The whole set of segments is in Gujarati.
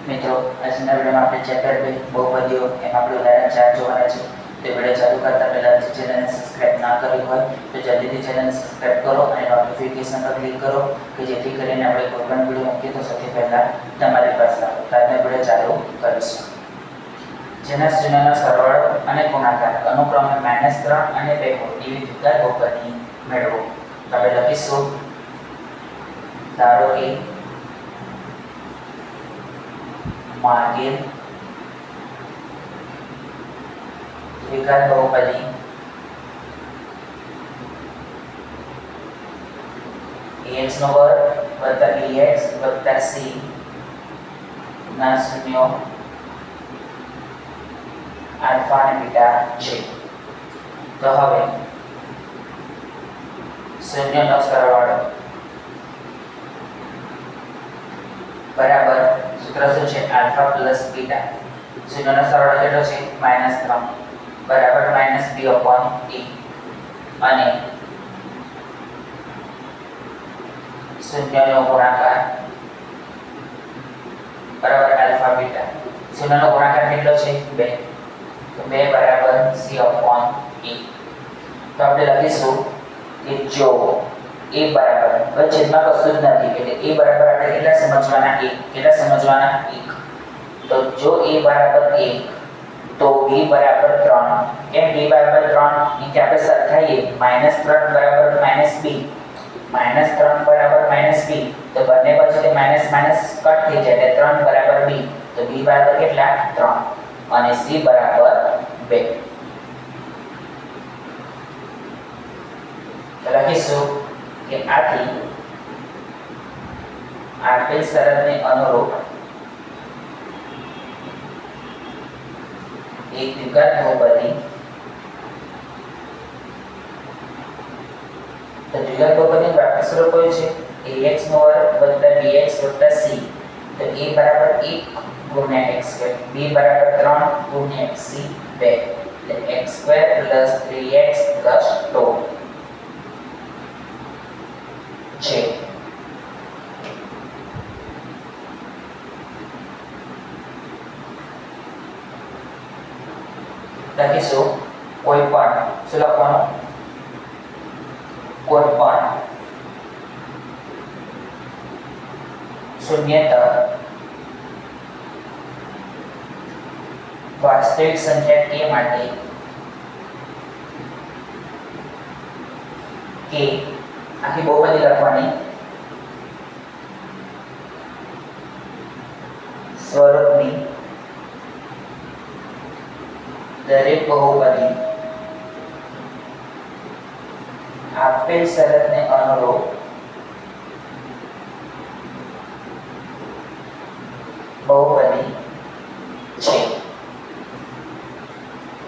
મિત્રો આજના વિડીયોમાં આપણે ચેપ્ટર 2 બહુપદીઓ એમાં આપણે ઉદાહરણ 4 જોવાના છે. તો વિડીયો ચાલુ કરતા પહેલા જે ચેનલને સબસ્ક્રાઇબ ના કરી હોય તો જલ્દીથી ચેનલને સબસ્ક્રાઇબ કરો અને નોટિફિકેશન પર ક્લિક કરો કે જેથી કરીને આપણે કોઈ પણ વિડીયો મૂકીએ તો સૌથી પહેલા તમારી પાસે આવે. તો આજનો વિડીયો ચાલુ કરીશું. જેના શ્રેણીનો સરવાળો અને ગુણાકાર અનુક્રમે -3 અને 2 હોય એવી દ્વિઘાત બહુપદી મેળવો. તો આપણે લખીશું ધારો કે मार्गेल द्विघात बहुपदी ax નો વર્ગ વત્તા bx વત્તા c ના શૂન્યો આલ્ફા અને બીટા છે. તો હવે શૂન્યનો સરવાળો બરાબર સૂત્ર શું છે આલ્ફા પ્લસ બીટા. શૂન્યનો સરવાળો કેટલો છે -3 બરાબર -b/a અને શૂન્યનો ગુણાકાર બરાબર આલ્ફા બીટા. શૂન્યનો ગુણાકાર કેટલો છે 2 તો 2 બરાબર c/a. તો આપણે લખીશું કે જો a બરાબર છેદમાં કશું જ નથી એટલે a બરાબર આપણે કેટલા સમજવાના 1 તો જો a બરાબર 1 તો b બરાબર 3. કેમ b બરાબર 3 ની કે આપણે સરખાઈએ -3 બરાબર -b -3 બરાબર -b તો બંને વચ્ચે માઈનસ માઈનસ કટ થઈ જાય એટલે 3 બરાબર b તો b બરાબર કેટલા 3 અને c બરાબર 2. તો લખીશું કે આથી આપેલ શરતને અનુરૂપ એક દ્વિઘાત બહુપદી તો દ્વિઘાત બહુપદી પ્રાપ્ત સ્વરૂપ કયું છે ax નો વર્ગ વત્તા bx વત્તા c. તો a બરાબર 1 ગુણ્યા x2 b બરાબર 3 ગુણ્યા c 2 એટલે x2 3x 2 છે. લખીશું કોઈ પણ શું લખવાનું કોઈ પણ શૂન્યતર વાસ્તવિક સંખ્યા k માટે k આખી બહુપદી લખવાની સ્વરૂપની દરેક બહુપદી આપેલ શરતને અનુરૂપ બહુપદી છે.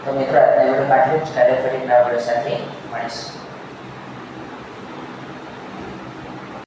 તો મિત્રો આજના વિડીયોમાં આટલું જ. કાલે ફરી નવા વિડીયો સાથે મળીશું.